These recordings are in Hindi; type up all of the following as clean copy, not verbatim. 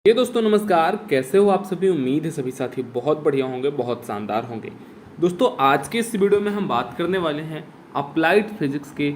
ये दोस्तों नमस्कार, कैसे हो आप सभी। उम्मीद है सभी साथी बहुत बढ़िया होंगे, बहुत शानदार होंगे। दोस्तों आज के इस वीडियो में हम बात करने वाले हैं अप्लाइड फिजिक्स के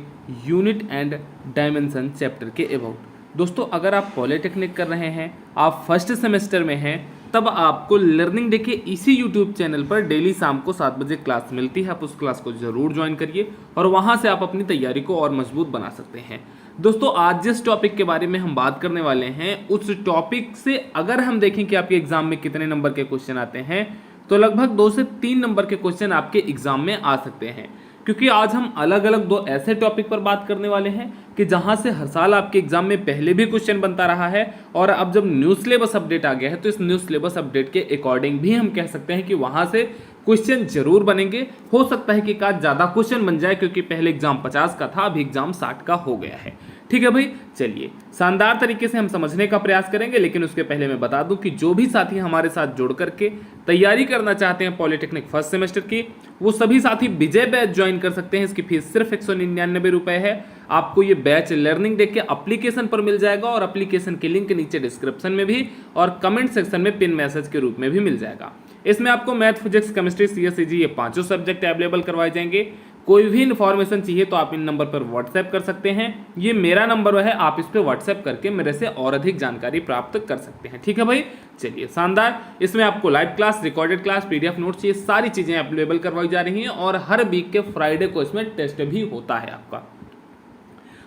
यूनिट एंड डायमेंशन चैप्टर के अबाउट। दोस्तों अगर आप पॉलिटेक्निक कर रहे हैं, आप फर्स्ट सेमेस्टर में हैं, तब आपको लर्निंग डे के इसी यूट्यूब चैनल पर डेली शाम को 7 बजे क्लास मिलती है। आप उस क्लास को ज़रूर ज्वाइन करिए और वहाँ से आप अपनी तैयारी को और मजबूत बना सकते हैं। दोस्तों आज जिस टॉपिक के बारे में हम बात करने वाले हैं, उस टॉपिक से अगर हम देखें कि आपके एग्जाम में कितने नंबर के क्वेश्चन आते हैं, तो लगभग 2 से 3 नंबर के क्वेश्चन आपके एग्जाम में आ सकते हैं। क्योंकि आज हम अलग अलग 2 ऐसे टॉपिक पर बात करने वाले हैं कि जहां से हर साल आपके एग्जाम में पहले भी क्वेश्चन बनता रहा है, और अब जब न्यू सिलेबस अपडेट आ गया है तो इस न्यू सिलेबस अपडेट के अकॉर्डिंग भी हम कह सकते हैं कि वहां से क्वेश्चन जरूर बनेंगे। हो सकता है कि एक आध ज़्यादा क्वेश्चन बन जाए, क्योंकि पहले एग्जाम 50 का था, अभी एग्जाम 60 का हो गया है। ठीक है भाई, चलिए शानदार तरीके से हम समझने का प्रयास करेंगे। लेकिन उसके पहले मैं बता दूं कि जो भी साथी हमारे साथ जुड़ करके तैयारी करना चाहते हैं पॉलिटेक्निक फर्स्ट सेमेस्टर की, वो सभी साथी विजय बैच ज्वाइन कर सकते हैं। इसकी फीस सिर्फ 199 रुपए है। आपको ये बैच लर्निंग डे के एप्लीकेशन पर मिल जाएगा, और एप्लीकेशन की लिंक नीचे डिस्क्रिप्शन में भी और कमेंट सेक्शन में पिन मैसेज के रूप में भी मिल जाएगा। इसमें आपको मैथ, फिजिक्स, केमिस्ट्री, सीएसईजी ये 5 सब्जेक्ट अवेलेबल करवाए जाएंगे। कोई भी इन्फॉर्मेशन चाहिए तो आप इन नंबर पर व्हाट्सएप कर सकते हैं। ये मेरा नंबर है, आप इस पर व्हाट्सएप करके मेरे से और अधिक जानकारी प्राप्त कर सकते हैं। ठीक है भाई, चलिए शानदार। इसमें आपको live class, recorded class, PDF notes, ये सारी चीज़ें अवेलेबल करवाई जा रही हैं, और हर वीक के फ्राइडे को इसमें टेस्ट भी होता है आपका।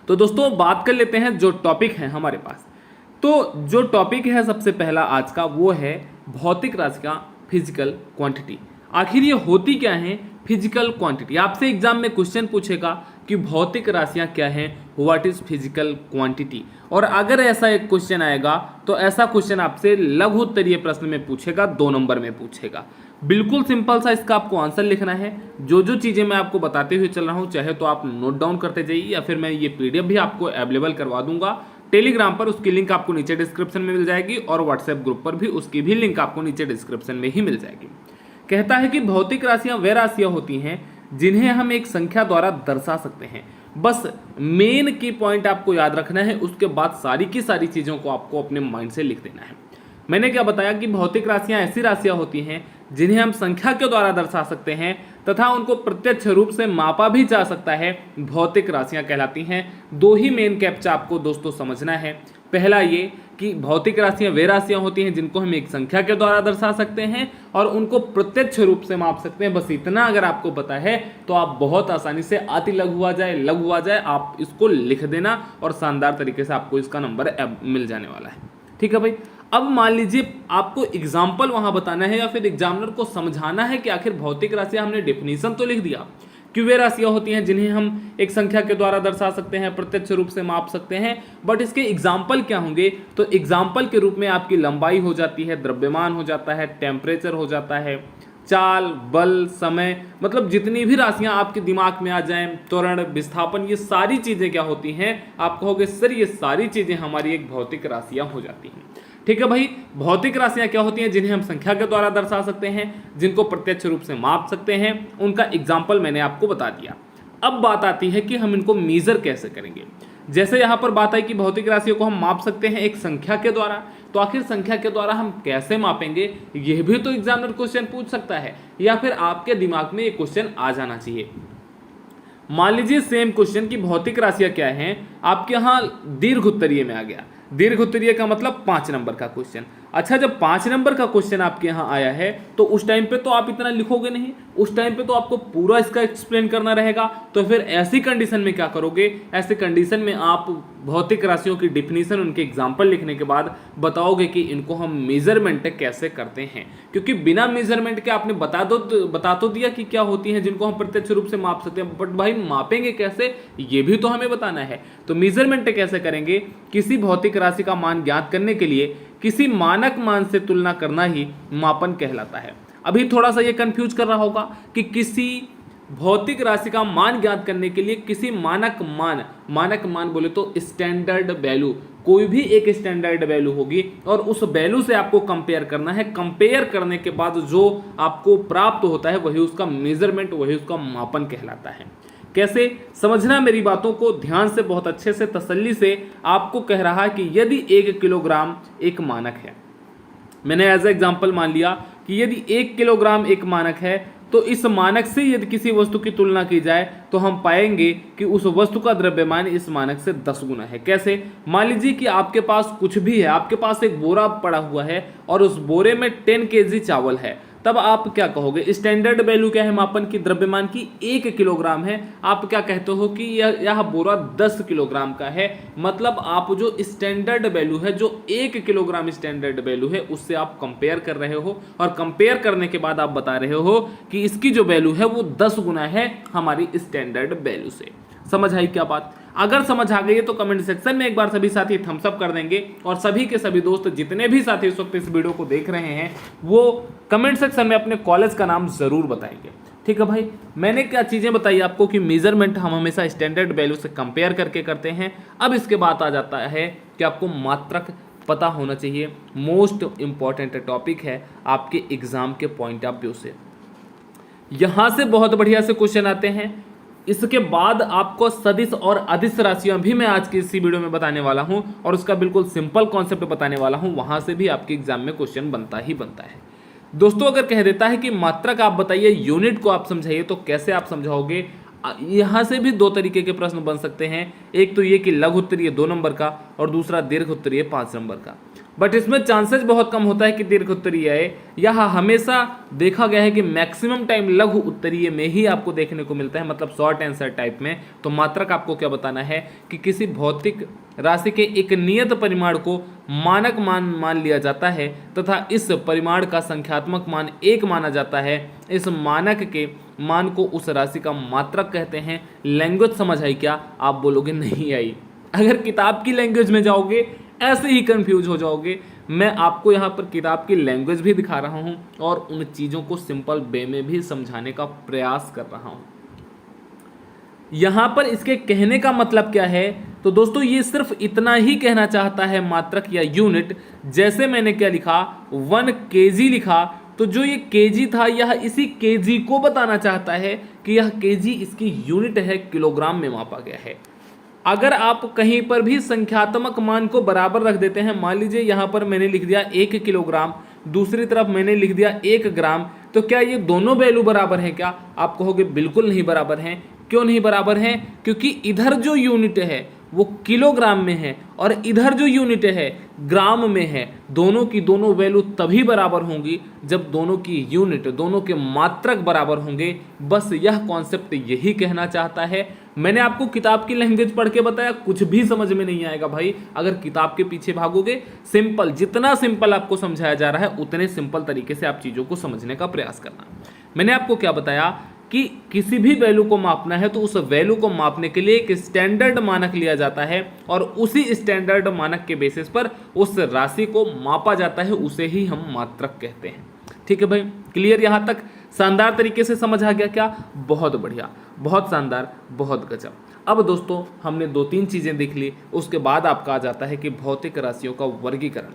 तो दोस्तों बात कर लेते हैं जो टॉपिक है हमारे पास। तो जो टॉपिक है सबसे पहला आज का, वो है भौतिक राशि का फिजिकल क्वांटिटी। आखिर ये होती क्या है फिजिकल क्वांटिटी। आपसे एग्जाम में क्वेश्चन पूछेगा कि भौतिक राशियां क्या हैं, व्हाट इज फिजिकल क्वांटिटी। और अगर ऐसा एक क्वेश्चन आएगा तो ऐसा क्वेश्चन आपसे लघु उत्तरीय प्रश्न में पूछेगा, 2 नंबर में पूछेगा। बिल्कुल सिंपल सा इसका आपको आंसर लिखना है। जो जो चीज़ें मैं आपको बताते हुए चल रहा हूँ, चाहे तो आप नोट डाउन करते जाइए, या फिर मैं ये पीडीएफ भी आपको अवेलेबल करवा दूंगा टेलीग्राम पर। उसकी लिंक आपको नीचे डिस्क्रिप्शन में मिल जाएगी, और व्हाट्सएप ग्रुप पर भी उसकी भी लिंक आपको नीचे डिस्क्रिप्शन में ही मिल जाएगी। कहता है कि भौतिक राशियां वे राशियां होती हैं जिन्हें हम एक संख्या द्वारा दर्शा सकते हैं। बस मेन की पॉइंट आपको याद रखना है, उसके बाद सारी की सारी चीज़ों को आपको अपने माइंड से लिख देना है। मैंने क्या बताया कि भौतिक राशियां ऐसी राशियां होती हैं जिन्हें हम संख्या के द्वारा दर्शा सकते हैं, तथा उनको प्रत्यक्ष रूप से मापा भी जा सकता है। भौतिक राशियां कहलाती हैं। 2 ही मेन कैप्चा आपको दोस्तों समझना है। पहला ये कि भौतिक राशियां वे राशियां होती हैं जिनको हम एक संख्या के द्वारा दर्शा सकते हैं, और उनको प्रत्यक्ष रूप से माप सकते हैं। बस इतना अगर आपको पता है तो आप बहुत आसानी से अति लघु आ जाए, लघु आ जाए, आप इसको लिख देना, और शानदार तरीके से आपको इसका नंबर मिल जाने वाला है। ठीक है भाई। अब मान लीजिए आपको एग्जाम्पल वहां बताना है, या फिर एग्जामिनर को समझाना है कि आखिर भौतिक राशियां, हमने डेफिनेशन तो लिख दिया कि वे राशियां होती हैं जिन्हें हम एक संख्या के द्वारा दर्शा सकते हैं, प्रत्यक्ष रूप से माप सकते हैं, बट इसके एग्जाम्पल क्या होंगे। तो एग्जाम्पल के रूप में आपकी लंबाई हो जाती है, द्रव्यमान हो जाता है, टेम्परेचर हो जाता है, चाल, बल, समय, मतलब जितनी भी राशियां आपके दिमाग में आ जाएं, त्वरण, विस्थापन, ये सारी चीजें क्या होती हैं। आप कहोगे सर ये सारी चीजें हमारी एक भौतिक राशियां हो जाती हैं। ठीक है भाई। भौतिक राशियां क्या होती हैं जिन्हें हम संख्या के द्वारा दर्शा सकते हैं, जिनको प्रत्यक्ष रूप से माप सकते हैं। उनका एग्जाम्पल मैंने आपको बता दिया। अब बात आती है कि हम इनको मेजर कैसे करेंगे। जैसे यहाँ पर बात आई कि भौतिक राशियों को हम माप सकते हैं एक संख्या के द्वारा, तो आखिर संख्या के द्वारा हम कैसे मापेंगे, यह भी तो एग्जामिनर क्वेश्चन पूछ सकता है, या फिर आपके दिमाग में ये क्वेश्चन आ जाना चाहिए। मान लीजिए सेम क्वेश्चन की भौतिक राशियां क्या हैं, आपके यहाँ दीर्घ उत्तरीय में आ गया। दीर्घ उत्तरीय का मतलब 5 नंबर का क्वेश्चन। अच्छा, जब 5 नंबर का क्वेश्चन आपके यहाँ आया है तो उस टाइम पे तो आप इतना लिखोगे नहीं, उस टाइम पे तो आपको पूरा इसका एक्सप्लेन करना रहेगा। तो फिर ऐसी कंडीशन में क्या करोगे, ऐसी कंडीशन में आप भौतिक राशियों की डिफिनीशन, उनके एग्जाम्पल लिखने के बाद बताओगे कि इनको हम मेजरमेंट कैसे करते हैं। क्योंकि बिना मेजरमेंट के आपने बता तो दिया कि क्या होती हैं जिनको हम प्रत्यक्ष रूप से माप सकते हैं, बट भाई मापेंगे कैसे, ये भी तो हमें बताना है। तो मेजरमेंट कैसे करेंगे, किसी भौतिक राशि का मान ज्ञात करने के लिए किसी मानक मान से तुलना करना ही मापन कहलाता है। अभी थोड़ा सा ये कंफ्यूज कर रहा होगा कि किसी भौतिक राशि का मान ज्ञात करने के लिए किसी मानक मान बोले तो स्टैंडर्ड वैल्यू, कोई भी एक स्टैंडर्ड वैल्यू होगी, और उस वैल्यू से आपको कंपेयर करना है। कंपेयर करने के बाद जो आपको प्राप्त होता है वही उसका मेजरमेंट, वही उसका मापन कहलाता है। कैसे समझना मेरी बातों को ध्यान से, बहुत अच्छे से, तसल्ली से। आपको कह रहा है कि यदि 1 किलोग्राम एक मानक है, मैंने एज एग्जाम्पल मान लिया कि यदि 1 किलोग्राम एक मानक है तो इस मानक से यदि किसी वस्तु की तुलना की जाए तो हम पाएंगे कि उस वस्तु का द्रव्यमान इस मानक से 10 गुना है। कैसे? मान लीजिए कि आपके पास कुछ भी है, आपके पास एक बोरा पड़ा हुआ है और उस बोरे में 10 केजी चावल है, तब आप क्या कहोगे? स्टैंडर्ड वैल्यू क्या है मापन की? द्रव्यमान की 1 किलोग्राम है। आप क्या कहते हो कि यह बोरा 10 किलोग्राम का है। मतलब आप जो स्टैंडर्ड वैल्यू है, जो 1 किलोग्राम स्टैंडर्ड वैल्यू है, उससे आप कंपेयर कर रहे हो और कंपेयर करने के बाद आप बता रहे हो कि इसकी जो वैल्यू है वो 10 गुना है हमारी स्टैंडर्ड वैल्यू से। समझ आई क्या बात? अगर समझ आ गई है तो कमेंट सेक्शन में एक बार सभी साथी थम्स अप कर देंगे और सभी के सभी दोस्त जितने भी साथी इस वक्त इस वीडियो को देख रहे हैं वो कमेंट सेक्शन में अपने कॉलेज का नाम जरूर बताएंगे। ठीक है भाई, मैंने क्या चीजें बताई आपको कि मेजरमेंट हम हमेशा स्टैंडर्ड वैल्यू से कंपेयर करके करते हैं। अब इसके बाद आ जाता है कि आपको मात्रक पता होना चाहिए। मोस्ट इंपॉर्टेंट टॉपिक है आपके एग्जाम के पॉइंट ऑफ व्यू से। यहां से बहुत बढ़िया से क्वेश्चन आते हैं। इसके बाद आपको सदिश और अदिश राशियां भी मैं आज की इसी वीडियो में बताने वाला हूं और उसका बिल्कुल सिंपल कॉन्सेप्ट बताने वाला हूं। वहां से भी आपके एग्जाम में क्वेश्चन बनता ही बनता है। दोस्तों, अगर कह देता है कि मात्रक आप बताइए, यूनिट को आप समझाइए, तो कैसे आप समझाओगे? यहां से भी दो तरीके के प्रश्न बन सकते हैं। एक तो ये कि लघु उत्तरीय 2 नंबर का और दूसरा दीर्घ उत्तरीय 5 नंबर का। बट इसमें चांसेस बहुत कम होता है कि दीर्घ उत्तरीय आए। यह हमेशा देखा गया है कि मैक्सिमम टाइम लघु उत्तरीय में ही आपको देखने को मिलता है, मतलब शॉर्ट आंसर टाइप में। तो मात्रक आपको क्या बताना है कि किसी भौतिक राशि के एक नियत परिमाण को मानक मान लिया जाता है तथा इस परिमाण का संख्यात्मक मान 1 माना जाता है। इस मानक के मान को उस राशि का मात्रक कहते हैं। लैंग्वेज समझ आई क्या? आप बोलोगे नहीं आई। अगर किताब की लैंग्वेज में जाओगे ऐसे ही कंफ्यूज हो जाओगे। मैं आपको यहाँ पर किताब की लैंग्वेज भी दिखा रहा हूँ और उन चीज़ों को सिंपल वे में भी समझाने का प्रयास कर रहा हूँ। यहाँ पर इसके कहने का मतलब क्या है? तो दोस्तों, ये सिर्फ इतना ही कहना चाहता है मात्रक या यूनिट। जैसे मैंने क्या लिखा, 1 kg लिखा, तो जो ये kg था यह इसी kg को बताना चाहता है कि यह kg इसकी यूनिट है, किलोग्राम में मापा गया है। अगर आप कहीं पर भी संख्यात्मक मान को बराबर रख देते हैं, मान लीजिए यहाँ पर मैंने लिख दिया 1 किलोग्राम, दूसरी तरफ मैंने लिख दिया 1 ग्राम, तो क्या ये दोनों वैल्यू बराबर हैं क्या? आप कहोगे बिल्कुल नहीं बराबर हैं। क्यों नहीं बराबर हैं? क्योंकि इधर जो यूनिट है वो किलोग्राम में है और इधर जो यूनिट है ग्राम में है। दोनों की दोनों वैल्यू तभी बराबर होंगी जब दोनों की यूनिट, दोनों के मात्रक बराबर होंगे। बस यह कॉन्सेप्ट यही कहना चाहता है। मैंने आपको किताब की लैंग्वेज पढ़ के बताया, कुछ भी समझ में नहीं आएगा भाई अगर किताब के पीछे भागोगे। सिंपल, जितना सिंपल आपको समझाया जा रहा है उतने सिंपल तरीके से आप चीज़ों को समझने का प्रयास करना। मैंने आपको क्या बताया कि किसी भी वैल्यू को मापना है तो उस वैल्यू को मापने के लिए एक स्टैंडर्ड मानक लिया जाता है और उसी स्टैंडर्ड मानक के बेसिस पर उस राशि को मापा जाता है, उसे ही हम मात्रक कहते हैं। ठीक है भाई, क्लियर? यहाँ तक शानदार तरीके से समझ आ गया क्या? बहुत बढ़िया, बहुत शानदार, बहुत गजब। अब दोस्तों, हमने 2-3 चीज़ें देख ली। उसके बाद आपका आ जाता है कि भौतिक राशियों का वर्गीकरण,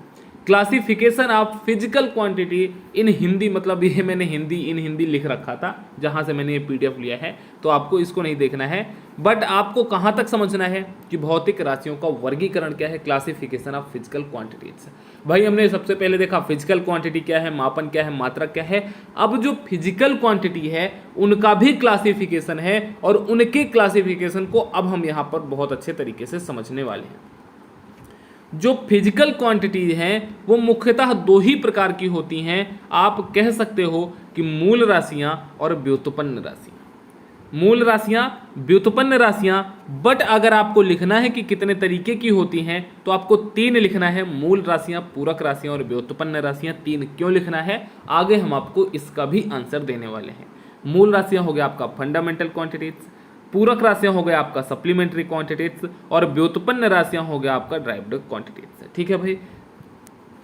classification of physical quantity in Hindi. मतलब ये मैंने हिंदी लिख रखा था जहाँ से मैंने ये PDF लिया है, तो आपको इसको नहीं देखना है। बट आपको कहाँ तक समझना है कि भौतिक राशियों का वर्गीकरण क्या है, क्लासिफिकेशन ऑफ फिजिकल क्वांटिटीज। भाई हमने सबसे पहले देखा फिजिकल क्वांटिटी क्या है, मापन क्या है, मात्रक क्या है। अब जो फिजिकल क्वांटिटी है उनका भी क्लासिफिकेशन है और उनके क्लासिफिकेशन को अब हम यहाँ पर बहुत अच्छे तरीके से समझने वाले हैं। जो फिजिकल क्वांटिटी हैं वो मुख्यतः 2 ही प्रकार की होती हैं। आप कह सकते हो कि मूल राशियां और व्युत्पन्न राशियां। मूल राशियां, व्युत्पन्न राशियां। बट अगर आपको लिखना है कि कितने तरीके की होती हैं तो आपको 3 लिखना है, मूल राशियां, पूरक राशियां और व्युत्पन्न राशियां। 3 क्यों लिखना है आगे हम आपको इसका भी आंसर देने वाले हैं। मूल राशियां हो गया आपका फंडामेंटल क्वांटिटीज, पूरक राशियां हो गया आपका सप्लीमेंट्री क्वांटिटीज और व्युत्पन्न राशियां हो गया आपका ड्राइव्ड क्वांटिटीज। ठीक है भाई,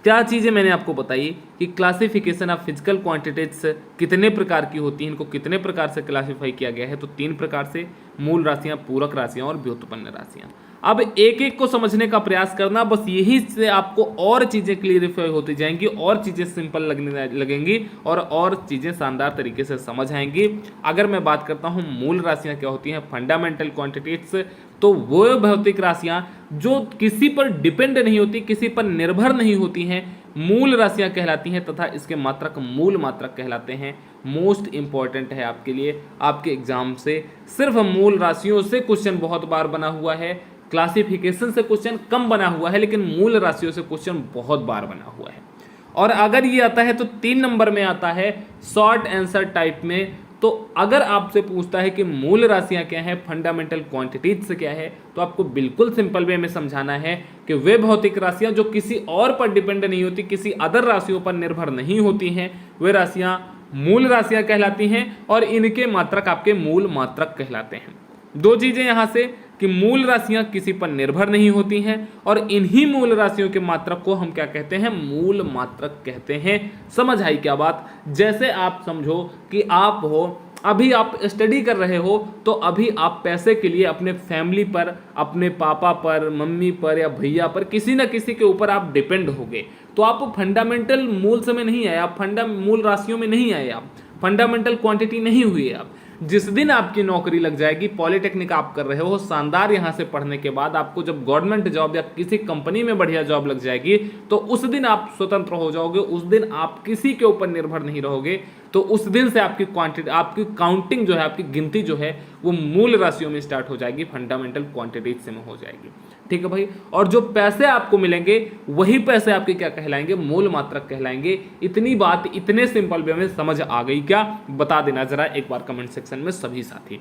क्या चीज़ें मैंने आपको बताई कि क्लासिफिकेशन ऑफ फिजिकल क्वांटिटीज कितने प्रकार की होती हैं, इनको कितने प्रकार से क्लासिफाई किया गया है। तो 3 प्रकार से, मूल राशियां, पूरक राशियां और व्युत्पन्न राशियां। अब एक एक को समझने का प्रयास करना, बस यही से आपको और चीज़ें क्लियरिफाई होती जाएंगी और चीज़ें सिंपल लगने लगेंगी और चीज़ें शानदार तरीके से समझ आएंगी। अगर मैं बात करता हूँ मूल राशियाँ क्या होती हैं, फंडामेंटल क्वांटिटीज, तो वो भौतिक राशियाँ जो किसी पर डिपेंड नहीं होती, किसी पर निर्भर नहीं होती हैं, मूल राशियां कहलाती हैं तथा इसके मात्रक मूल मात्रक कहलाते हैं। मोस्ट इंपॉर्टेंट है आपके लिए, आपके एग्जाम से सिर्फ मूल राशियों से क्वेश्चन बहुत बार बना हुआ है, क्लासिफिकेशन से क्वेश्चन कम बना हुआ है, लेकिन मूल राशियों से क्वेश्चन बहुत बार बना हुआ है। और अगर ये आता है तो 3 नंबर में आता है शॉर्ट आंसर टाइप में। तो अगर आपसे पूछता है कि मूल राशियां क्या है, फंडामेंटल क्वांटिटीज से क्या है, तो आपको बिल्कुल सिंपल वे में समझाना है कि वे भौतिक राशियां जो किसी और पर डिपेंड नहीं होती, किसी अदर राशियों पर निर्भर नहीं होती हैं, वे राशियां मूल राशियां कहलाती हैं और इनके मात्रक आपके मूल मात्रक कहलाते हैं। 2 चीजें यहां से कि मूल राशियां किसी पर निर्भर नहीं होती हैं और इन्हीं मूल राशियों के मात्रक को हम क्या कहते हैं, मूल मात्रक कहते हैं। समझ आई क्या बात? जैसे आप समझो कि आप हो, अभी आप स्टडी कर रहे हो, तो अभी आप पैसे के लिए अपने फैमिली पर, अपने पापा पर, मम्मी पर या भैया पर, किसी न किसी के ऊपर आप डिपेंड होगे। तो आप फंडामेंटल मूल से में नहीं आए, आप मूल राशियों में नहीं आए, आप फंडामेंटल क्वांटिटी नहीं हुई आप। जिस दिन आपकी नौकरी लग जाएगी, पॉलिटेक्निक आप कर रहे हो, शानदार यहाँ से पढ़ने के बाद आपको जब गवर्नमेंट जॉब या किसी कंपनी में बढ़िया जॉब लग जाएगी, तो उस दिन आप स्वतंत्र हो जाओगे, उस दिन आप किसी के ऊपर निर्भर नहीं रहोगे। तो उस दिन से आपकी क्वांटिटी, आपकी काउंटिंग जो है, आपकी गिनती जो है, वो मूल राशियों में स्टार्ट हो जाएगी, फंडामेंटल क्वांटिटीज से में हो जाएगी। ठीक है भाई। और जो पैसे आपको मिलेंगे वही पैसे आपके क्या कहलाएंगे, मूल मात्रक कहलाएंगे। इतनी बात इतने सिंपल वे में समझ आ गई क्या? बता देना जरा एक बार कमेंट सेक्शन में सभी साथी।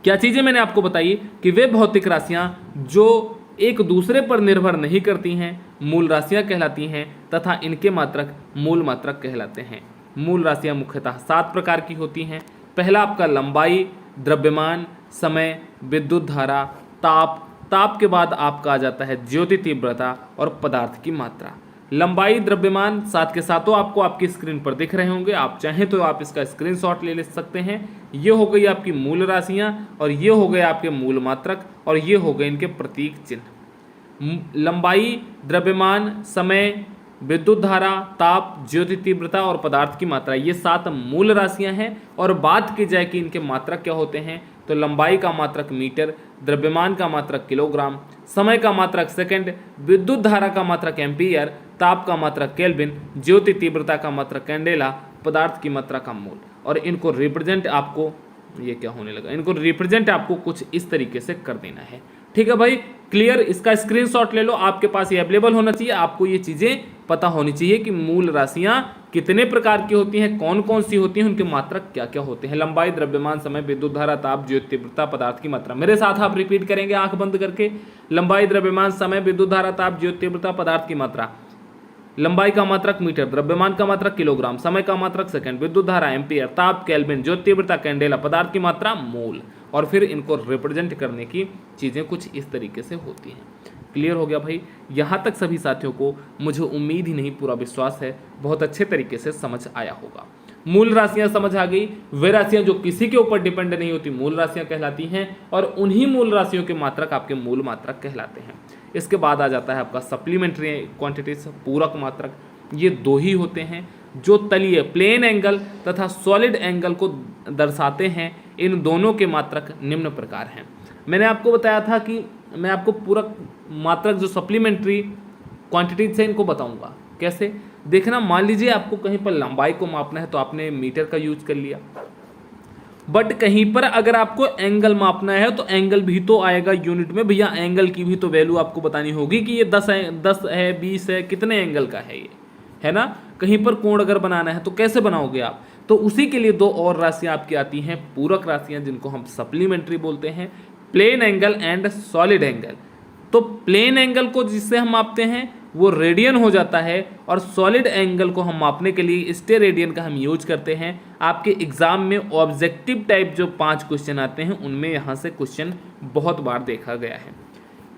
क्या चीजें मैंने आपको बताई कि वे भौतिक राशियां जो एक दूसरे पर निर्भर नहीं करती हैं, मूल राशियां कहलाती हैं तथा इनके मात्रक मूल मात्रक कहलाते हैं। मूल राशियां मुख्यतः 7 प्रकार की होती हैं। पहला आपका लंबाई, द्रव्यमान, समय, विद्युत धारा, ताप। ताप के बाद आपका आ जाता है ज्योति तीव्रता और पदार्थ की मात्रा। लंबाई, द्रव्यमान 7 के सातों आपको आपकी स्क्रीन पर दिख रहे होंगे, आप चाहें तो आप इसका स्क्रीनशॉट ले सकते हैं। ये हो गई आपकी मूल राशियां और ये हो गए आपके मूल मात्रक और ये हो गए इनके प्रतीक चिन्ह। लंबाई, द्रव्यमान, समय, विद्युत धारा, ताप, ज्योति तीव्रता और पदार्थ की मात्रा, ये 7 मूल राशियां हैं। और बात की जाए कि इनके मात्रक क्या होते हैं, तो लंबाई का मात्रक मीटर, द्रव्यमान का मात्रक किलोग्राम, समय का मात्रक सेकंड, विद्युत धारा का मात्रक एम्पीयर, ताप का मात्रक केल्विन, ज्योति तीव्रता का मात्रक कैंडेला, पदार्थ की मात्रा का मोल। और इनको रिप्रेजेंट आपको, ये क्या होने लगा, इनको रिप्रेजेंट आपको कुछ इस तरीके से कर देना है। ठीक है भाई, क्लियर? इसका स्क्रीनशॉट ले लो, आपके पास ये अवेलेबल होना चाहिए, आपको ये चीजें पता होनी चाहिए कि मूल राशियां कितने प्रकार की होती हैं, कौन कौन सी होती हैं, उनके मात्रक क्या क्या होते हैं। लंबाई, द्रव्यमान, समय, विद्युत धारा, ताप, ज्योति तीव्रता, पदार्थ की मात्रा। मेरे साथ आप रिपीट करेंगे आंख बंद करके। लंबाई, द्रव्यमान, समय, विद्युत धारा, ताप, ज्योति तीव्रता, पदार्थ की मात्रा। लंबाई का मात्रक मीटर, द्रव्यमान का मात्रक किलोग्राम, समय का मात्रक सेकंड, विद्युत धारा एम्पीयर, ताप केल्विन, ज्योति तीव्रता कैंडेला, पदार्थ की मात्रा मोल। और फिर इनको रिप्रेजेंट करने की चीजें कुछ इस तरीके से होती हैं। क्लियर हो गया भाई? यहाँ तक सभी साथियों को मुझे उम्मीद ही नहीं, पूरा विश्वास है बहुत अच्छे तरीके से समझ आया होगा। मूल राशियां समझ आ गई। वे राशियां जो किसी के ऊपर डिपेंड नहीं होती, मूल राशियां कहलाती हैं और उन्हीं मूल राशियों के मात्रक आपके मूल मात्रक कहलाते हैं। इसके बाद आ जाता है आपका सप्लीमेंट्री क्वांटिटीज, पूरक मात्रक। ये 2 ही होते हैं जो तलीय प्लेन एंगल तथा सॉलिड एंगल को दर्शाते हैं। इन दोनों के मात्रक निम्न प्रकार हैं। मैंने आपको बताया था कि मैं आपको पूरक मात्रक जो सप्लीमेंट्री क्वांटिटीज है इनको बताऊंगा कैसे। देखना, मान लीजिए आपको कहीं पर लंबाई को मापना है तो आपने मीटर का यूज कर लिया, बट कहीं पर अगर आपको एंगल मापना है तो एंगल भी तो आएगा यूनिट में। भैया एंगल की भी तो वैल्यू आपको बतानी होगी कि ये 10 है 20 है, कितने एंगल का है ये, है ना। कहीं पर कोण अगर बनाना है तो कैसे बनाओगे आप? तो उसी के लिए 2 और राशियां आपकी आती हैं, पूरक राशियां, जिनको हम सप्लीमेंट्री बोलते हैं, plane angle and solid angle. तो प्लेन एंगल को जिससे हम मापते हैं वो रेडियन हो जाता है और सॉलिड एंगल को हम मापने के लिए स्टेरेडियन का हम यूज करते हैं। आपके एग्जाम में ऑब्जेक्टिव टाइप जो 5 क्वेश्चन आते हैं उनमें यहाँ से क्वेश्चन बहुत बार देखा गया है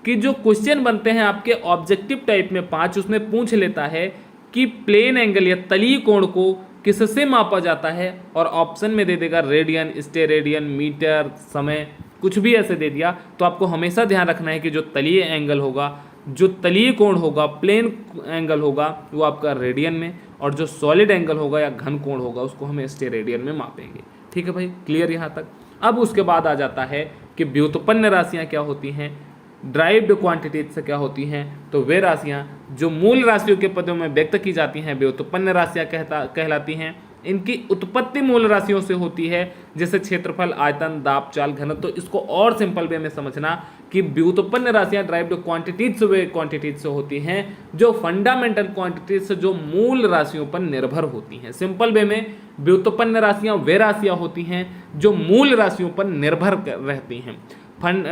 कि जो क्वेश्चन बनते हैं आपके ऑब्जेक्टिव टाइप में 5, उसमें पूछ लेता है कि प्लेन एंगल या तलीय कोण को किससे मापा जाता है, और ऑप्शन में दे देगा रेडियन, स्टेरेडियन, मीटर, समय, कुछ भी ऐसे दे दिया। तो आपको हमेशा ध्यान रखना है कि जो तलीय एंगल होगा, जो तलीय कोण होगा, प्लेन एंगल होगा, वो आपका रेडियन में, और जो सॉलिड एंगल होगा या घन कोण होगा उसको हम स्टेरेडियन में मापेंगे। ठीक है भाई, क्लियर यहाँ तक? अब उसके बाद आ जाता है कि व्युत्पन्न राशियाँ क्या होती हैं, ड्राइव्ड क्वांटिटीज से क्या होती हैं। तो वे राशियाँ जो मूल राशियों के पदों में व्यक्त की जाती हैं व्युत्पन्न राशियां कहलाती हैं। इनकी उत्पत्ति मूल राशियों से होती है, जैसे क्षेत्रफल, आयतन, दाब, चाल, घनत्व। तो इसको और सिंपल वे में समझना कि व्युत्पन्न राशियां ड्राइव्ड क्वांटिटीज वे क्वांटिटीज से होती हैं जो फंडामेंटल क्वांटिटीज से, जो मूल राशियों पर निर्भर होती हैं। सिंपल वे में व्युत्पन्न राशियां वे राशियां होती हैं जो मूल राशियों पर निर्भर रहती हैं।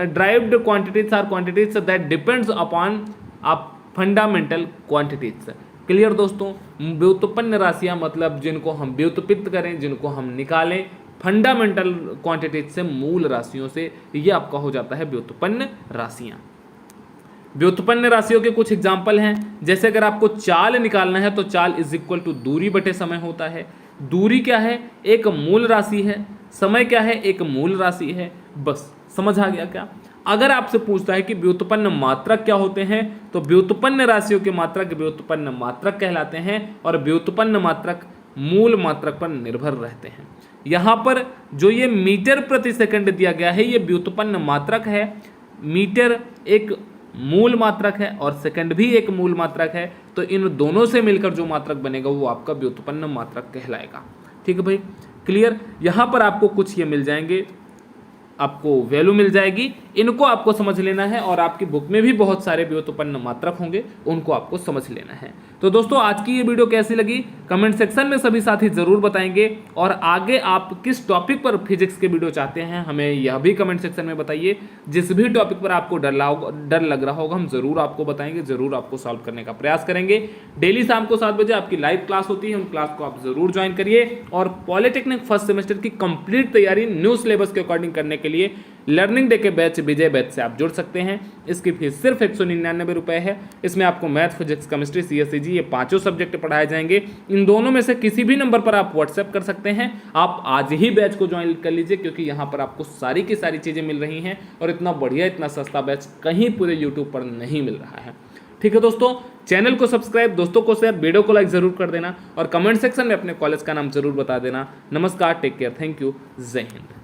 Derived quantities are quantities that depends upon fundamental quantities. Clear दोस्तों, व्युत्पन्न राशियां मतलब जिनको हम व्युत्पित करें, जिनको हम निकालें फंडामेंटल क्वांटिटीज से, मूल राशियों से, ये आपका हो जाता है व्युत्पन्न राशियां। व्युत्पन्न राशियों के कुछ एग्जाम्पल हैं, जैसे अगर आपको चाल निकालना है तो चाल इज इक्वल टू दूरी बटे समय होता है। दूरी क्या है? एक मूल राशि है। समय क्या है? एक मूल राशि है। बस समझ आ गया क्या? अगर आपसे पूछता है कि व्युत्पन्न मात्रक क्या होते हैं, तो व्युत्पन्न राशियों के मात्रक व्युत्पन्न मात्रक कहलाते हैं और व्युत्पन्न मात्रक मूल मात्रक पर निर्भर रहते हैं। यहाँ पर जो ये मीटर प्रति सेकंड दिया गया है, ये व्युत्पन्न मात्रक है। मीटर एक मूल मात्रक है और सेकंड भी एक मूल मात्रक है, तो इन दोनों से मिलकर जो मात्रक बनेगा वो आपका व्युत्पन्न मात्रक कहलाएगा। ठीक है भाई, क्लियर। यहाँ पर आपको कुछ ये मिल जाएंगे, आपको वैल्यू मिल जाएगी, इनको आपको समझ लेना है और आपकी बुक में भी बहुत सारे व्युत्पन्न मात्रक होंगे, उनको आपको समझ लेना है। तो दोस्तों आज की ये वीडियो कैसी लगी कमेंट सेक्शन में सभी साथी जरूर बताएंगे, और आगे आप किस टॉपिक पर फिजिक्स के वीडियो चाहते हैं हमें यह भी कमेंट सेक्शन में बताइए। जिस भी टॉपिक पर आपको डर लग रहा होगा हम जरूर आपको बताएंगे, जरूर आपको सॉल्व करने का प्रयास करेंगे। डेली शाम को 7 बजे आपकी लाइव क्लास होती है, उन क्लास को आप जरूर ज्वाइन करिए। और पॉलिटेक्निक फर्स्ट सेमेस्टर की कंप्लीट तैयारी न्यू सिलेबस के अकॉर्डिंग करने के लिए लर्निंग डे के बैच विजय बैच से आप जुड़ सकते हैं। इसकी फीस सिर्फ 199 रुपये है। इसमें आपको मैथ, फिजिक्स, केमिस्ट्री, CSCG ये पांचों सब्जेक्ट पढ़ाए जाएंगे। इन दोनों में से किसी भी नंबर पर आप व्हाट्सएप कर सकते हैं। आप आज ही बैच को ज्वाइन कर लीजिए, क्योंकि यहाँ पर आपको सारी की सारी चीज़ें मिल रही हैं और इतना बढ़िया, इतना सस्ता बैच कहीं पूरे यूट्यूब पर नहीं मिल रहा है। ठीक है दोस्तों, चैनल को सब्सक्राइब, दोस्तों को शेयर, वीडियो को लाइक जरूर कर देना और कमेंट सेक्शन में अपने कॉलेज का नाम जरूर बता देना। नमस्कार, टेक केयर, थैंक यू, जय हिंद।